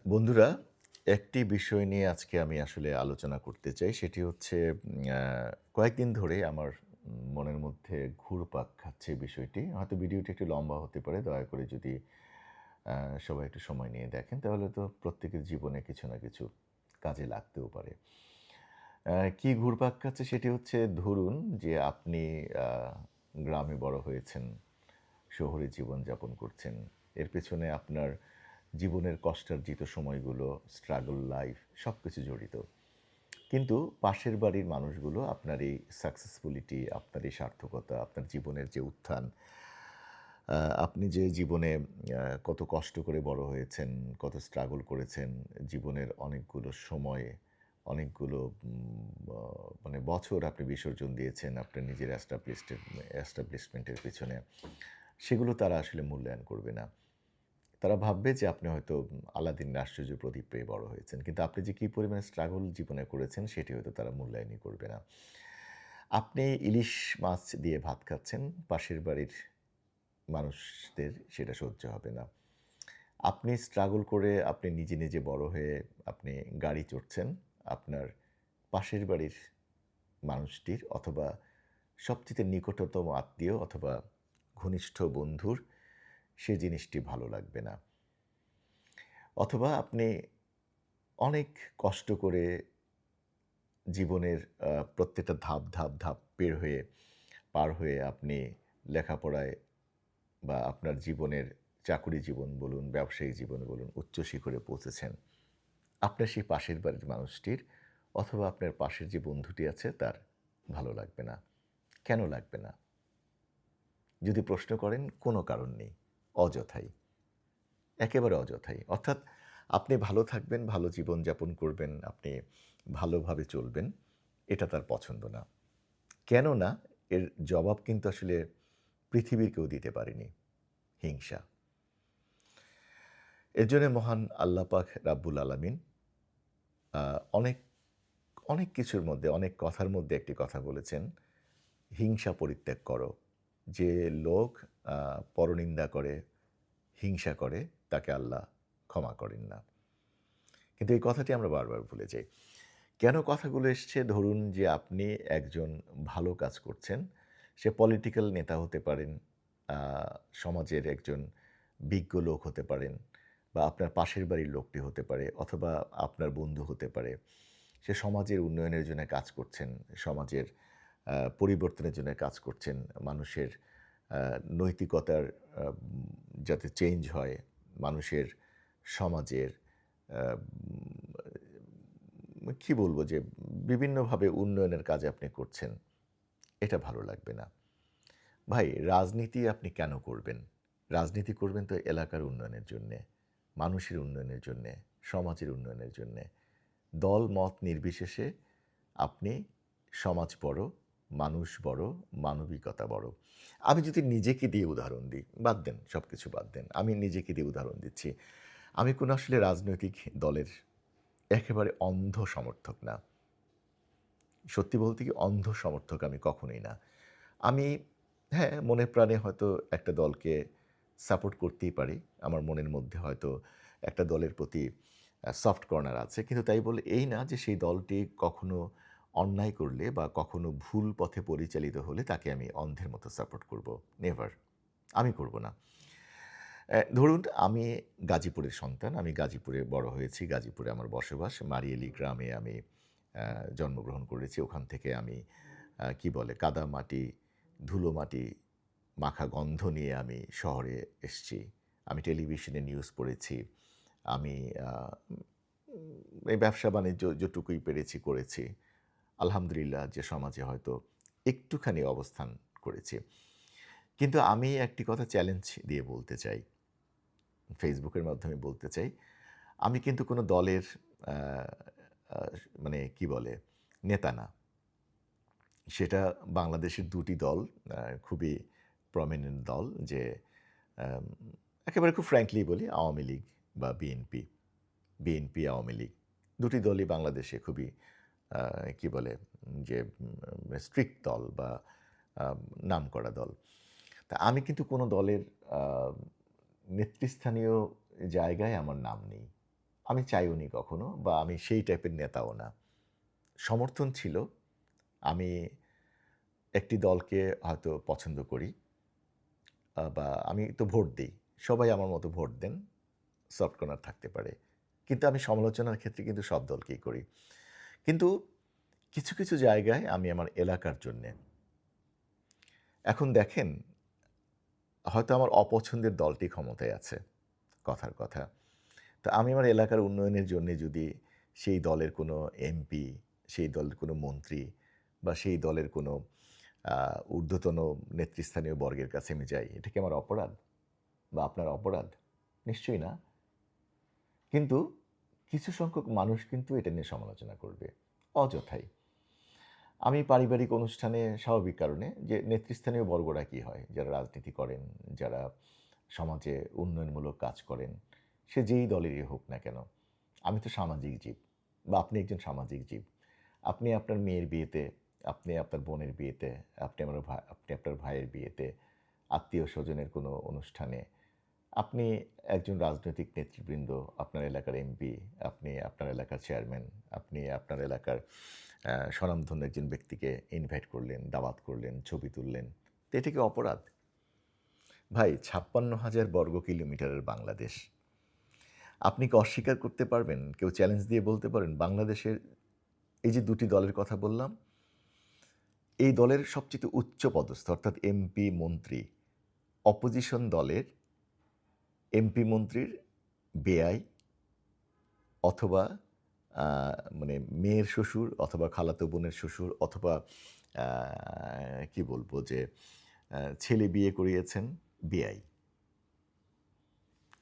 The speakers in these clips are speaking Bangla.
বন্ধুরা, একটি বিষয় নিয়ে আজকে আমি আসলে আলোচনা করতে চাই। সেটি হচ্ছে কয়েকদিন ধরে আমার মনের মধ্যে ঘুরপাক খাচ্ছে বিষয়টি। হয়তো ভিডিওটি একটু লম্বা হতে পারে। দয়া করে যদি আ সবাই একটু সময় নিয়ে দেখেন, তাহলে তো প্রত্যেকের জীবনে কিছু না কিছু কাজে লাগতেও পারে। কি ঘুরপাক খাচ্ছে সেটি হচ্ছে, ধরুন যে আপনি আ গ্রামে বড় হয়েছেন, শহরে জীবনযাপন করছেন। এর পেছনে আপনার জীবনের কষ্টার্জিত সময়গুলো, স্ট্রাগল লাইফ সবকিছু জড়িত। কিন্তু পাশের বাড়ির মানুষগুলো আপনার এই সাকসেসফুলিটি, আপনার এই সার্থকতা, আপনার জীবনের যে উত্থান, আপনি যে জীবনে কত কষ্ট করে বড় হয়েছেন, কত স্ট্রাগল করেছেন, জীবনের অনেকগুলো সময়, অনেকগুলো আ মানে বছর আপনি বিসর্জন দিয়েছেন আপনার নিজের এস্টাবলিশমেন্টের পেছনে। সেগুলো তারা আসলে মূল্যায়ন করবে না। তারা ভাববে যে আপনি হয়তো আলাদিনের আশ্চর্য প্রদীপ পেয়ে বড় হয়েছেন। কিন্তু আপনি যে কি পরিমাণে স্ট্রাগল জীবনে করেছেন সেটি হয়তো তারা মূল্যায়নই করবে না। আপনি ইলিশ মাছ দিয়ে ভাত খাচ্ছেন, পাশের বাড়ির মানুষদের সেটা সহ্য হবে না। আপনি স্ট্রাগল করে আপনি নিজে, নিজে বড় হয়ে আপনি গাড়ি চড়ছেন, আপনার পাশের বাড়ির মানুষটির অথবা সবচাইতে নিকটতম আত্মীয় অথবা ঘনিষ্ঠ বন্ধুর সে জিনিসটি ভালো লাগবে না। অথবা আপনি অনেক কষ্ট করে জীবনের প্রত্যেকটা ধাপ পার হয়ে আপনি লেখাপড়ায় বা আপনার জীবনের চাকুরি জীবন বলুন, ব্যবসায়িক জীবন বলুন, উচ্চ শিখরে পৌঁছেছেন। আপনার সেই পাশের বাড়ির মানুষটির অথবা আপনার পাশের যে বন্ধুটি আছে তার ভালো লাগবে না। কেন লাগবে না? যদি প্রশ্ন করেন, কোনো কারণ নেই। অযথাই। একেবারে অযথাই। অর্থাৎ আপনি ভালো থাকবেন, ভালো জীবনযাপন করবেন, আপনি ভালোভাবে চলবেন, এটা তার পছন্দ না। কেন না? এর জবাব কিন্তু আসলে পৃথিবীর কেউ দিতে পারেনি। হিংসা। এর জন্যে মহান আল্লাহ পাক রাব্বুল আলামিন আ অনেক, অনেক কিছুর মধ্যে, অনেক কথার মধ্যে একটি কথা বলেছেন, হিংসা পরিত্যাগ করো। যে লোক আ পরনিন্দা করে, হিংসা করে, তাকে আল্লাহ ক্ষমা করেন না। কিন্তু এই কথাটি আমরা বারবার ভুলে যাই। কেন কথাগুলো এসছে? ধরুন যে আপনি একজন ভালো কাজ করছেন। সে পলিটিক্যাল নেতা হতে পারেন, আ সমাজের একজন বিজ্ঞ লোক হতে পারেন বা আপনার পাশের বাড়ির লোকটি হতে পারে অথবা আপনার বন্ধু হতে পারে। সে সমাজের উন্নয়নের জন্য কাজ করছেন, সমাজের পরিবর্তনের জন্য কাজ করছেন। মানুষের আ নৈতিকতার যাতে চেঞ্জ হয়, মানুষের সমাজের আ কি বলবো যে বিভিন্নভাবে উন্নয়নের কাজ আপনি করছেন, এটা ভালো লাগবে না। ভাই, রাজনীতি আপনি কেন করবেন? রাজনীতি করবেন তো এলাকার উন্নয়নের জন্যে, মানুষের উন্নয়নের জন্যে, সমাজের উন্নয়নের জন্যে। দল মত নির্বিশেষে আপনি সমাজ বড়, মানুষ বড়, মানবিকতা বড়। আমি যদি নিজেকে দিয়ে উদাহরণ দিই, বাদ দেন, সবকিছু বাদ দেন। আমি নিজেকে দিয়ে উদাহরণ দিচ্ছি। আমি কোনো আসলে রাজনৈতিক দলের একেবারে অন্ধ সমর্থক না। সত্যি বলতে কি, অন্ধ সমর্থক আমি কখনোই না। আমি হ্যাঁ, মনে প্রাণে হয়তো একটা দলকে সাপোর্ট করতেই পারি। আমার মনের মধ্যে হয়তো একটা দলের প্রতি সফট কর্নার আছে। কিন্তু তাই বলে এই না যে সেই দলটি কখনো অন্যায় করলে বা কখনো ভুল পথে পরিচালিত হলে তাকে আমি অন্ধের মতো সাপোর্ট করব। নেভার। আমি করব না। ধরুন আমি গাজীপুরের সন্তান। আমি গাজীপুরে বড় হয়েছি। গাজীপুরে আমার বসবাস। মারিয়েলি গ্রামে আমি জন্মগ্রহণ করেছি। ওখান থেকে আমি কি বলে কাদামাটি, ধুলো মাটি মাখা গন্ধ নিয়ে আমি শহরে এসছি। আমি টেলিভিশনে নিউজ পড়েছি। আমি আ এই ব্যবসা-বাণিজ্য যেটুকুই পেরেছি করেছি। আলহামদুলিল্লাহ যে সমাজে হয়তো একটুখানি অবস্থান করেছি। কিন্তু আমি একটি কথা চ্যালেঞ্জ দিয়ে বলতে চাই। ফেসবুকের মাধ্যমে বলতে চাই। আমি কিন্তু কোনো দলের আ আ মানে কি বলে নেতা না। সেটা বাংলাদেশের ২ টি দল, খুবই প্রমিনেন্ট দল যে আম একেবারে খুব ফ্র্যাঙ্কলি বলি, আওয়ামী লীগ বা বিএনপি। বিএনপি, আওয়ামী লীগ ২ টি দলই বাংলাদেশে খুবই আ কি বলে যে স্ট্রিক্ট দল বা আ নামকরা দল। তা আমি কিন্তু কোনো দলের আ নেতৃস্থানীয় জায়গায় আমার নাম নেই। আমি চাইও নি কখনো, বা আমি সেই টাইপের নেতাও না। সমর্থন ছিল, আমি একটি দলকে হয়তো পছন্দ করি, বা আমি তো ভোট দেই। সবাই আমার মতো ভোট দেন, সফট কর্নার থাকতে পারে। কিন্তু আমি সমালোচনার ক্ষেত্রে কিন্তু সব দলকেই করি। কিন্তু কিছু, কিছু জায়গায় আমি আমার এলাকার জন্যে, এখন দেখেন, হয়তো আমার অপছন্দের দলটি ক্ষমতায় আছে, কথার কথা। তো আমি আমার এলাকার উন্নয়নের জন্যে যদি সেই দলের কোনো এমপি, সেই দলের কোনো মন্ত্রী বা সেই দলের কোনো ঊর্ধ্বতন নেতৃস্থানীয় বর্গের কাছে আমি যাই, এটা কি আমার অপরাধ বা আপনার অপরাধ? নিশ্চয়ই না। কিন্তু কিছু সংখ্যক মানুষ কিন্তু এটা নিয়ে সমালোচনা করবে অযথাই। আমি পারিবারিক অনুষ্ঠানে স্বাভাবিক কারণে যে নেতৃস্থানীয় বর্গরা কী হয়, যারা রাজনীতি করেন, যারা সমাজে উন্নয়নমূলক কাজ করেন, সে যেই দলেরই হোক না কেন, আমি তো সামাজিক জীব, বা আপনি একজন সামাজিক জীব। আপনি আপনার মেয়ের বিয়েতে, আপনি আপনার বোনের বিয়েতে, আপনি আপনার ভাইয়ের বিয়েতে, আত্মীয় স্বজনের কোনো অনুষ্ঠানে, আপনি একজন রাজনৈতিক নেতৃবৃন্দ, আপনার এলাকার এমপি, আপনি আপনার এলাকার চেয়ারম্যান, আপনি আপনার এলাকার স্বনামধন্য একজন ব্যক্তিকে ইনভাইট করলেন, দাওয়াত করলেন, ছবি তুললেন। তো এটা কি অপরাধ? ভাই, ৫৬,০০০ বর্গ কিলোমিটারের বাংলাদেশ। আপনি কি অস্বীকার করতে পারবেন? কেউ চ্যালেঞ্জ দিয়ে বলতে পারেন বাংলাদেশের এই যে দুটি দলের কথা বললাম, এই দলের সবচেয়ে উচ্চপদস্থ অর্থাৎ এমপি, মন্ত্রী, অপোজিশন দলের এমপি মন্ত্রীর বেয়াই, অথবা মানে মেয়ের শ্বশুর অথবা খালাতো বোনের শ্বশুর, অথবা কি বলবো যে ছেলে বিয়ে করিয়েছেন বেয়াই,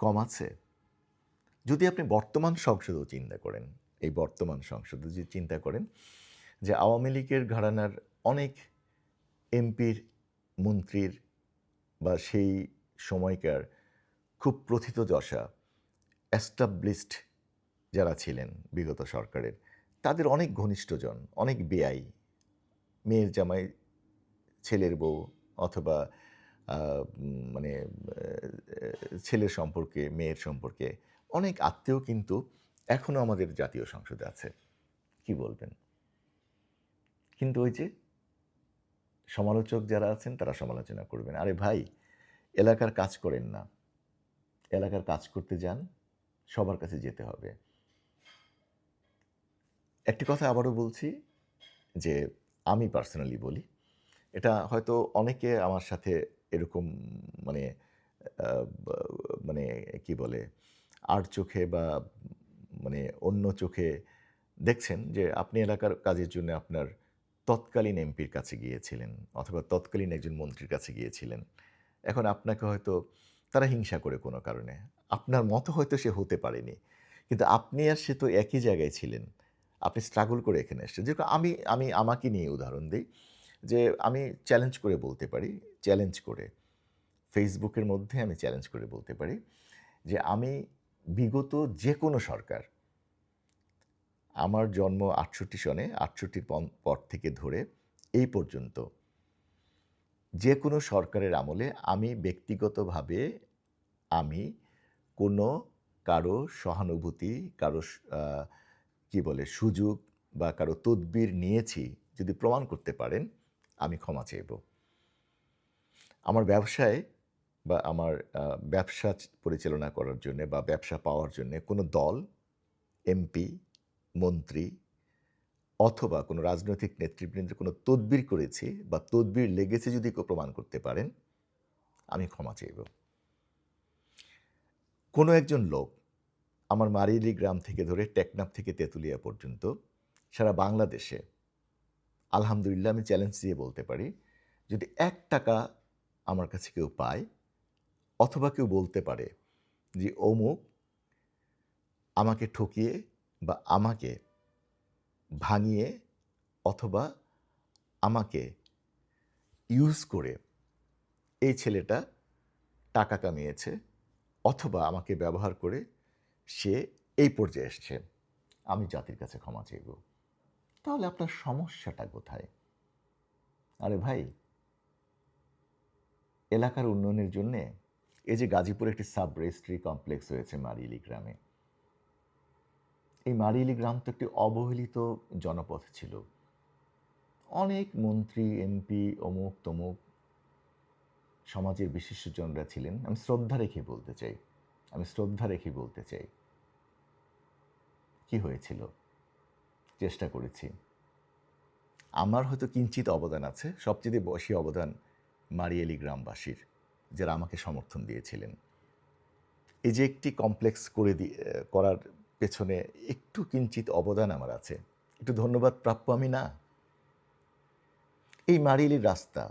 কম আছে? যদি আপনি বর্তমান সংসদও চিন্তা করেন, এই বর্তমান সংসদে যদি চিন্তা করেন যে আওয়ামী লীগের ঘরানার অনেক এমপির, মন্ত্রীর বা সেই সময়কার খুব প্রথিতযশা এস্টাবলিশড যারা ছিলেন বিগত সরকারের, তাদের অনেক ঘনিষ্ঠজন, অনেক বেয়াই, মেয়ের জামাই ছেলের বউ, অথবা মানে ছেলের সম্পর্কে, মেয়ের সম্পর্কে অনেক আত্মীয় কিন্তু এখনও আমাদের জাতীয় সংসদে আছে। কি বলবেন? কিন্তু ওই যে সমালোচক যারা আছেন তারা সমালোচনা করবেন। আরে ভাই, এলাকার কাজ করেন না, এলাকার কাজ করতে যান, সবার কাছে যেতে হবে। একটি কথা আবারও বলছি, যে আমি পার্সোনালি বলি, এটা হয়তো অনেকে আমার সাথে এরকম মানে মানে কি বলে, আর চোখে বা মানে অন্য চোখে দেখছেন যে আপনি এলাকার কাজের জন্য আপনার তৎকালীন এমপির কাছে গিয়েছিলেন, অথবা তৎকালীন একজন মন্ত্রীর কাছে গিয়েছিলেন। এখন আপনাকে হয়তো তারা হিংসা করে কোনো কারণে, আপনার মতো হয়তো সে হতে পারেনি, কিন্তু আপনি আর সে তো একই জায়গায় ছিলেন। আপনি স্ট্রাগল করে এখানে এসেছেন। যেরকম আমি আমি আমাকে নিয়ে উদাহরণ দিই, যে আমি চ্যালেঞ্জ করে বলতে পারি, চ্যালেঞ্জ করে ফেসবুকের মধ্যে আমি চ্যালেঞ্জ করে বলতে পারি যে আমি বিগত যে কোনো সরকার, আমার জন্ম ৬৮ সনে, ৬৮ পর থেকে ধরে এই পর্যন্ত যে কোনো সরকারের আমলে আমি ব্যক্তিগতভাবে আমি কোনো কারো সহানুভূতি, কারো কি বলে সুযোগ বা কারো তদবির নিয়েছি যদি প্রমাণ করতে পারেন, আমি ক্ষমা চাইব। আমার ব্যবসায় বা আমার ব্যবসা পরিচালনা করার জন্যে বা ব্যবসা পাওয়ার জন্যে কোনো দল, এমপি, মন্ত্রী অথবা কোনো রাজনৈতিক নেতৃবৃন্দের কোনো তদবির করেছি বা তদবির লেগেছে যদি কেউ প্রমাণ করতে পারেন, আমি ক্ষমা চাইব। কোনো একজন লোক আমার মারিলি গ্রাম থেকে ধরে টেকনাফ থেকে তেঁতুলিয়া পর্যন্ত সারা বাংলাদেশে, আলহামদুলিল্লাহ আমি চ্যালেঞ্জ দিয়ে বলতে পারি, যদি ৳১ আমার কাছে কেউ পায়, অথবা কেউ বলতে পারে যে অমুক আমাকে ঠকিয়ে বা আমাকে ভাঙিয়ে অথবা আমাকে ইউজ করে এই ছেলেটা টাকা কামিয়েছে, অথবা আমাকে ব্যবহার করে সে এই পর্যায়ে এসছে, আমি জাতির কাছে ক্ষমা চাইব। তাহলে আপনার সমস্যাটা কোথায়? আরে ভাই, এলাকার উন্নয়নের জন্যে এই যে গাজীপুরে একটি সাব রেজিস্ট্রি কমপ্লেক্স হয়েছে মারিলি গ্রামে, এই মারিয়েলি গ্রাম তো একটি অবহেলিত জনপদ ছিল। অনেক মন্ত্রী, এমপি, অমুক তমুক সমাজের বিশিষ্টজনরা ছিলেন। আমি শ্রদ্ধা রেখে বলতে চাই কি হয়েছিল? চেষ্টা করেছি। আমার হয়তো কিঞ্চিত অবদান আছে, সবচেয়ে বেশি অবদান মারিয়েলি গ্রামবাসীর, যারা আমাকে সমর্থন দিয়েছিলেন। এই যে একটি কমপ্লেক্স করার পেছনে একটু কিঞ্চিত অবদান আমার আছে। একটু ধন্যবাদ প্রাপ্য আমি না? এই মারিয়েলির রাস্তা,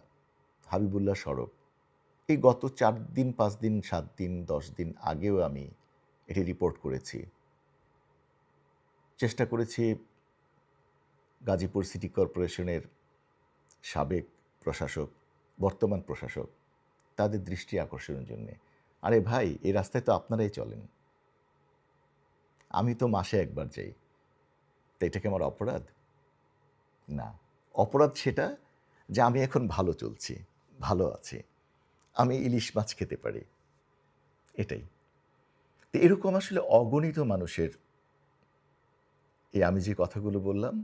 হাবিবুল্লাহ সড়ক, এই গত 4 দিন, 5 দিন, 7 দিন, 10 দিন আগেও আমি এটি রিপোর্ট করেছি। চেষ্টা করেছি গাজীপুর সিটি কর্পোরেশনের সাবেক প্রশাসক, বর্তমান প্রশাসক, তাদের দৃষ্টি আকর্ষণের জন্যে। আরে ভাই, এই রাস্তায় তো আপনারাই চলেন, আমি তো মাসে একবার যাই, তো এটা কি আমার অপরাধ? না। অপরাধ সেটা যে আমি এখন ভালো চলছি, ভালো আছি, আমি ইলিশ মাছ খেতে পারি, এটাই। তো এরকম আসলে অগণিত মানুষের এই আমি যে কথাগুলো বললাম,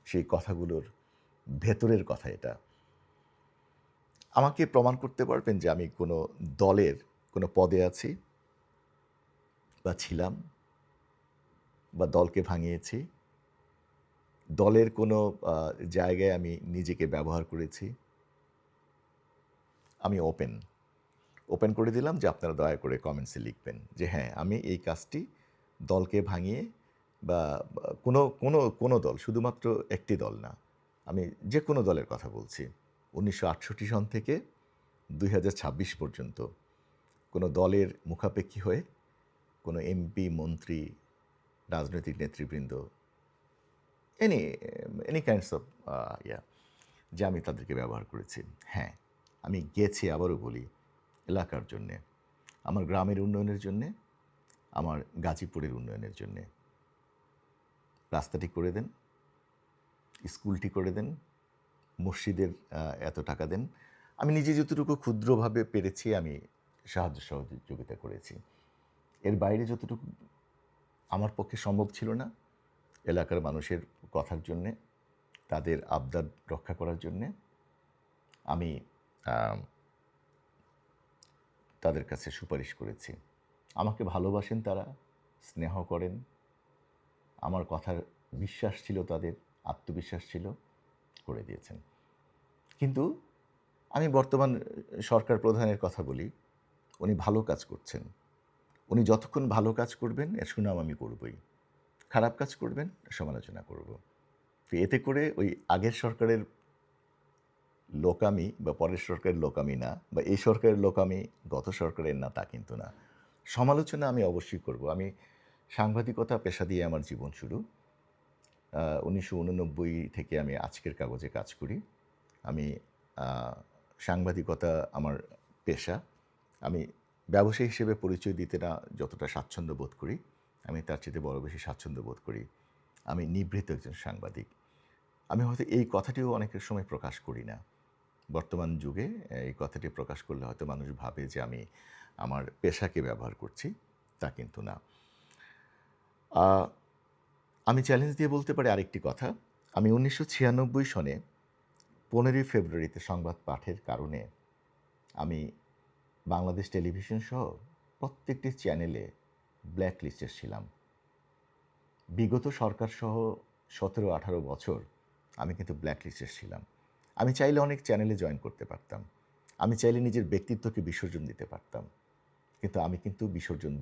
সেই কথাগুলোর ভেতরের কথা এটা। আমাকে প্রমাণ করতে পারবেন যে আমি কোনো দলের কোনো পদে আছি বা ছিলাম বা দলকে ভাঙিয়েছি, দলের কোনো জায়গায় আমি নিজেকে ব্যবহার করেছি? আমি ওপেন করে দিলাম যে আপনারা দয়া করে কমেন্টসে লিখবেন যে হ্যাঁ, আমি এই কাজটি দলকে ভাঙিয়ে বা কোনো কোনো কোনো দল, শুধুমাত্র একটি দল না, আমি যে কোনো দলের কথা বলছি, 1968 সন থেকে 2026 পর্যন্ত কোনো দলের মুখাপেক্ষী হয়ে কোনো এমপি, মন্ত্রী, রাজনৈতিক নেতৃবৃন্দ, এনি এনি কাইন্ডস অফ ইয়া, যে আমি তাদেরকে ব্যবহার করেছি। হ্যাঁ, আমি গেছি, আবারও বলি, এলাকার জন্যে, আমার গ্রামের উন্নয়নের জন্যে, আমার গাজীপুরের উন্নয়নের জন্যে। রাস্তাটি করে দেন, স্কুলটি করে দেন, মসজিদের এত টাকা দেন। আমি নিজে যতটুকু ক্ষুদ্রভাবে পেরেছি আমি সাহায্য সহযোগিতা করেছি। এর বাইরে যতটুকু আমার পক্ষে সম্ভব ছিল না, এলাকার মানুষের কথার জন্যে, তাদের আবদার রক্ষা করার জন্যে আমি তাদের কাছে সুপারিশ করেছি। আমাকে ভালোবাসেন তারা, স্নেহ করেন, আমার কথার বিশ্বাস ছিল তাদের, আত্মবিশ্বাস ছিল, করে দিয়েছেন। কিন্তু আমি বর্তমান সরকার প্রধানের কথা বলি, উনি ভালো কাজ করছেন। উনি যতক্ষণ ভালো কাজ করবেন এর সুনাম আমি করবই। খারাপ কাজ করবেন, সমালোচনা করব। তো এতে করে ওই আগের সরকারের লোকামি বা পরের সরকারের লোকামি না, বা এই সরকারের লোকামি গত সরকারের না, তা কিন্তু না। সমালোচনা আমি অবশ্যই করব। আমি সাংবাদিকতা পেশা দিয়ে আমার জীবন শুরু। 1989 থেকে আমি আজকের কাগজে কাজ করি। আমি সাংবাদিকতা আমার পেশা। আমি ব্যবসায়ী হিসেবে পরিচয় দিতে না যতটা স্বাচ্ছন্দ্য বোধ করি, আমি তার চেয়ে বড় বেশি স্বাচ্ছন্দ্য বোধ করি আমি নিভৃত একজন সাংবাদিক। আমি হয়তো এই কথাটিও অনেকের সময় প্রকাশ করি না। বর্তমান যুগে এই কথাটি প্রকাশ করলে হয়তো মানুষ ভাবে যে আমি আমার পেশাকে ব্যবহার করছি, তা কিন্তু না। আমি চ্যালেঞ্জ দিয়ে বলতে পারি আরেকটি কথা। আমি 1996 সনে 15ই ফেব্রুয়ারিতে সংবাদ পাঠের কারণে আমি বাংলাদেশ টেলিভিশন সহ প্রত্যেকটি চ্যানেলে ব্ল্যাক লিস্টে ছিলাম। বিগত সরকারসহ 17-18 বছর আমি কিন্তু ব্ল্যাক লিস্টে ছিলাম। আমি চাইলে অনেক চ্যানেলে জয়েন করতে পারতাম, আমি চাইলে নিজের ব্যক্তিত্বকে বিসর্জন দিতে পারতাম, কিন্তু আমি কিন্তু বিসর্জন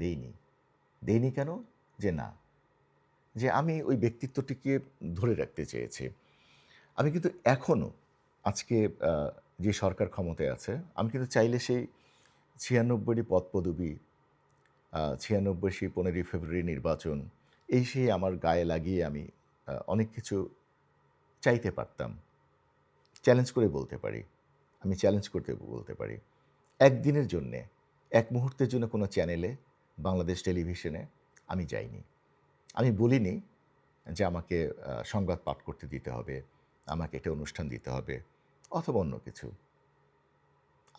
দেইনি কেন? যে আমি ওই ব্যক্তিত্বটিকে ধরে রাখতে চেয়েছি। আমি কিন্তু এখনও, আজকে যে সরকার ক্ষমতায় আছে, আমি কিন্তু চাইলে সেই 96টি পদপদবি, 96 সেই 15ই ফেব্রুয়ারি নির্বাচন, এই সেই আমার গায়ে লাগিয়ে আমি অনেক কিছু চাইতে পারতাম। চ্যালেঞ্জ করে বলতে পারি, আমি চ্যালেঞ্জ করতে বলতে পারি, একদিনের জন্যে, এক মুহূর্তের জন্য কোনো চ্যানেলে, বাংলাদেশ টেলিভিশনে আমি যাইনি। আমি বলিনি যে আমাকে সংবাদ পাঠ করতে দিতে হবে, আমাকে একটা অনুষ্ঠান দিতে হবে অথবা অন্য কিছু।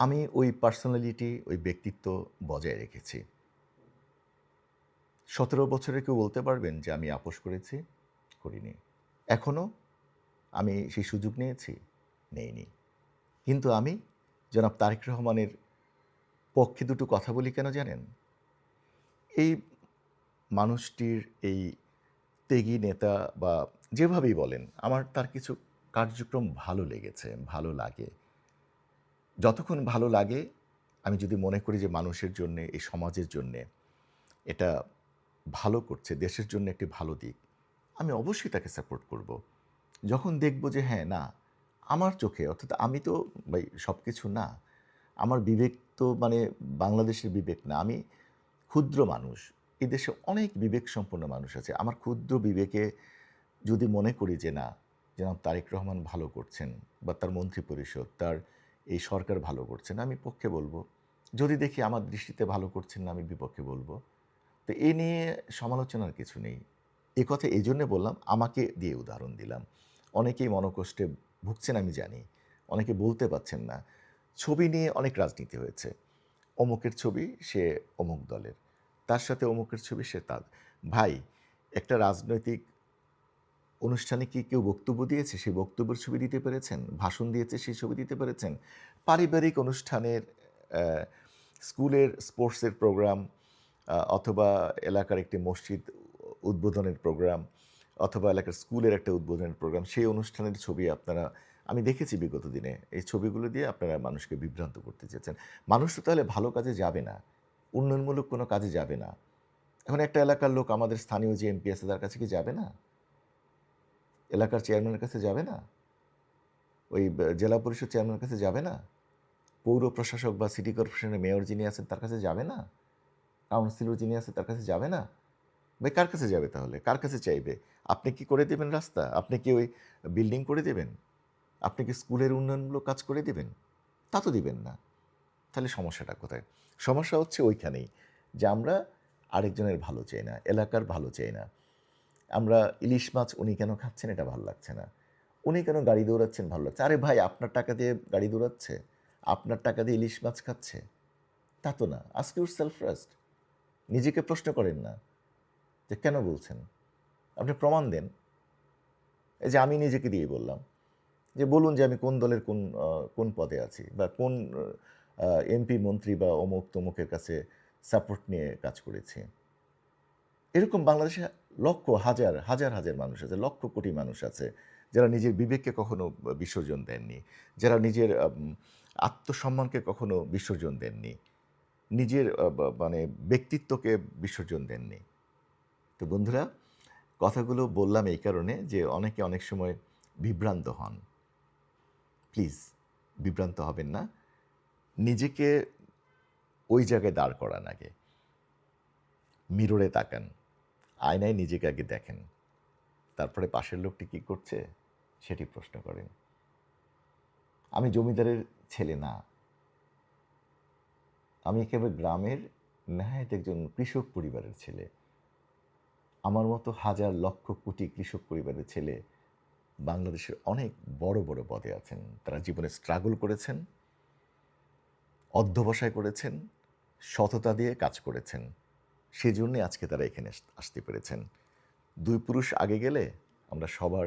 আমি ওই পার্সোনালিটি, ওই ব্যক্তিত্ব বজায় রেখেছি। 17 বছরে কেউ বলতে পারবেন যে আমি আপোস করেছি? করিনি। এখনও আমি সেই সুযোগ নিয়েছি? নেইনি। কিন্তু আমি জনাব তারেক রহমানের পক্ষে দুটো কথা বলি কেন জানেন? এই মানুষটির এই ত্যাগী নেতা বা যেভাবেই বলেন, আমার তার কিছু কার্যক্রম ভালো লেগেছে, ভালো লাগে। যতক্ষণ ভালো লাগে, আমি যদি মনে করি যে মানুষের জন্যে, এই সমাজের জন্যে এটা ভালো করছে, দেশের জন্য একটি ভালো দিক, আমি অবশ্যই তাকে সাপোর্ট করব। যখন দেখব যে হ্যাঁ, না, আমার চোখে অর্থাৎ আমি তো ভাই সব কিছু না। আমার বিবেক তো মানে বাংলাদেশের বিবেক না। আমি ক্ষুদ্র মানুষ। এই দেশে অনেক বিবেকসম্পন্ন মানুষ আছে। আমার ক্ষুদ্র বিবেকে যদি মনে করি যে না, জনাব তারেক রহমান ভালো করছেন বা তার মন্ত্রিপরিষদ, তার এই সরকার ভালো করছেন, আমি পক্ষে বলব। যদি দেখি আমার দৃষ্টিতে ভালো করছেন না, আমি বিপক্ষে বলব। তো এ নিয়ে সমালোচনার কিছু নেই। এ কথা এজন্যে বললাম, আমাকে দিয়ে উদাহরণ দিলাম। অনেকেই মনোকষ্টে ভুগছেন আমি জানি। অনেকে বলতে পারছেন না। ছবি নিয়ে অনেক রাজনীতি হয়েছে। অমুকের ছবি, সে অমুক দলের। তার সাথে অমুকের ছবি, সে তার। ভাই, একটা রাজনৈতিক অনুষ্ঠানে কি কেউ বক্তব্য দিয়েছে? সেই বক্তব্যের ছবি দিতে পেরেছেন? ভাষণ দিয়েছে, সেই ছবি দিতে পেরেছেন? পারিবারিক অনুষ্ঠানের অ্যা স্কুলের স্পোর্টসের প্রোগ্রাম অথবা এলাকার একটি মসজিদ উদ্বোধনের প্রোগ্রাম অথবা এলাকার স্কুলের একটা উদ্বোধনের প্রোগ্রাম, সেই অনুষ্ঠানের ছবি আপনারা আমি দেখেছি বিগত দিনে। এই ছবিগুলো দিয়ে আপনারা মানুষকে বিভ্রান্ত করতে চেয়েছেন। মানুষ তো তাহলে ভালো কাজে যাবে না। উন্নয়নমূলক কোনো কাজে যাবে না। এখন একটা এলাকার লোক আমাদের স্থানীয় যে এমপি আছে তার কাছে কি যাবে না? এলাকার চেয়ারম্যানের কাছে যাবে না? ওই জেলা পরিষদ চেয়ারম্যানের কাছে যাবে না? পৌর প্রশাসক বা সিটি কর্পোরেশনের মেয়র যিনি আছেন তার কাছে যাবে না? কাউন্সিলর যিনি আছে তার কাছে যাবে না? ভাই কার কাছে যাবে তাহলে? কার কাছে চাইবে? আপনি কি করে দেবেন রাস্তা? আপনি কি ওই বিল্ডিং করে দেবেন? আপনি কি স্কুলের উন্নয়নমূলক কাজ করে দিবেন? তা তো দিবেন না। তাহলে সমস্যাটা কোথায়? সমস্যা হচ্ছে ওইখানেই যে আমরা আরেকজনের ভালো চাই না, এলাকার ভালো চাই না। আমরা ইলিশ মাছ উনি কেন খাচ্ছেন এটা ভালো লাগছে না। উনি কেন গাড়ি দৌড়াচ্ছেন ভালো লাগছে। আরে ভাই, আপনার টাকা দিয়ে গাড়ি দৌড়াচ্ছে? আপনার টাকা দিয়ে ইলিশ মাছ খাচ্ছে? তা তো না। Ask yourself first. নিজেকে প্রশ্ন করেন না যে কেন বলছেন? আপনি প্রমাণ দেন। এই যে আমি নিজেকে দিয়ে বললাম যে বলুন যে আমি কোন দলের কোন পদে আছি বা কোন এমপি মন্ত্রী বা অমুক তমুকের কাছে সাপোর্ট নিয়ে কাজ করেছি। এরকম বাংলাদেশে লক্ষ হাজার হাজার হাজার মানুষ আছে, লক্ষ কোটি মানুষ আছে যারা নিজের বিবেককে কখনো বিসর্জন দেননি, যারা নিজের আত্মসম্মানকে কখনো বিসর্জন দেননি, নিজের মানে ব্যক্তিত্বকে বিসর্জন দেননি। তো বন্ধুরা, কথাগুলো বললাম এই কারণে যে অনেকে অনেক সময় বিভ্রান্ত হন। প্লিজ বিভ্রান্ত হবেন না। নিজেকে ওই জায়গায় দাঁড় করান আগে। মিররে তাকান। আয়নায় নিজেকে আগে দেখেন। তারপরে পাশের লোকটি কী করছে সেটি প্রশ্ন করেন। আমি জমিদারের ছেলে না। আমি একেবারে গ্রামের নেহায়েত একজন কৃষক পরিবারের ছেলে। আমার মতো হাজার লক্ষ কোটি কৃষক পরিবারের ছেলে বাংলাদেশের অনেক বড় বড় পদে আছেন। তারা জীবনে স্ট্রাগল করেছেন, অধ্যবসায় করেছেন, সততা দিয়ে কাজ করেছেন। সেজন্যে আজকে তারা এখানে আসতে পেরেছেন। দুই পুরুষ আগে গেলে আমরা সবার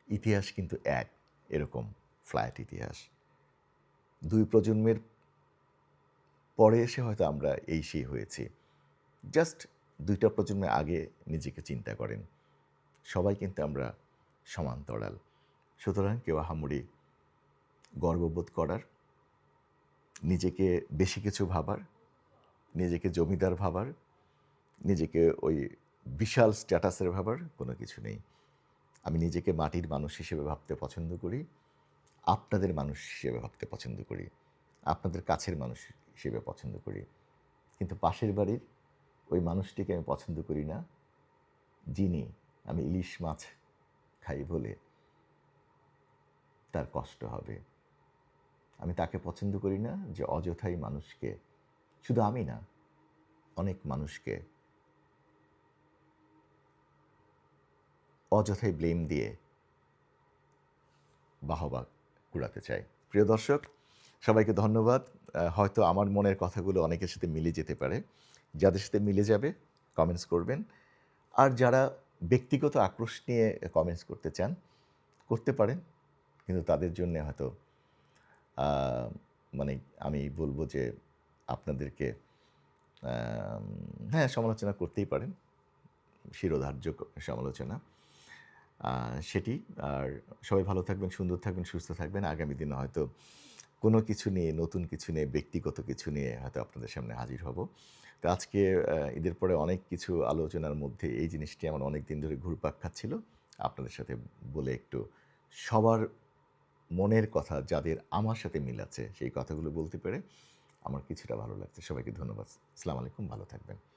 ইতিহাস কিন্তু এক, এরকম ফ্ল্যাট ইতিহাস। দুই প্রজন্মের পরে এসে হয়তো আমরা এই সেই হয়েছি। জাস্ট ২টা প্রজন্মের আগে নিজেকে চিন্তা করেন। সবাই কিন্তু আমরা সমান্তরাল। সুতরাং কেউ আহামরি গর্ববোধ করার, নিজেকে বেশি কিছু ভাবার, নিজেকে জমিদার ভাবার, নিজেকে ওই বিশাল স্ট্যাটাসের ভাবার কোনো কিছু নেই। আমি নিজেকে মাটির মানুষ হিসেবে ভাবতে পছন্দ করি, আপনাদের মানুষ হিসেবে ভাবতে পছন্দ করি, আপনাদের কাছের মানুষ হিসেবে পছন্দ করি। কিন্তু পাশের বাড়ির ওই মানুষটিকে আমি পছন্দ করি না, যিনি আমি ইলিশ মাছ খাই বলে তার কষ্ট হবে। আমি তাকে পছন্দ করি না যে অযথাই মানুষকে, শুধু আমি না, অনেক মানুষকে অযথাই ব্লেম দিয়ে বাহবা কুড়াতে চাই। প্রিয় দর্শক, সবাইকে ধন্যবাদ। হয়তো আমার মনের কথাগুলো অনেকের সাথে মিলে যেতে পারে। যাদের সাথে মিলে যাবে কমেন্টস করবেন। আর যারা ব্যক্তিগত আক্রোশ নিয়ে কমেন্টস করতে চান, করতে পারেন। কিন্তু তাদের জন্যে হয়তো আ মানে আমি বলব যে আপনাদেরকে আম হ্যাঁ, সমালোচনা করতেই পারেন। শিরোধার্য সমালোচনা। আ সেটি। আর সবাই ভালো থাকবেন, সুন্দর থাকবেন, সুস্থ থাকবেন। আগামী দিনে হয়তো কোনো কিছু নিয়ে, নতুন কিছু নিয়ে, ব্যক্তিগত কিছু নিয়ে হয়তো আপনাদের সামনে হাজির হব। তো আজকে ঈদের পরে অনেক কিছু আলোচনার মধ্যে এই জিনিসটি আমার অনেকদিন ধরে ঘুরপাক খাচ্ছিল। আপনাদের সাথে বলে একটু সবার মনের কথা যাদের আমার সাথে মিল আছে, সেই কথাগুলো বলতে পেরে আমার কিছুটা ভালো লাগছে। সবাইকে ধন্যবাদ। আসসালামু আলাইকুম, ভালো থাকবেন।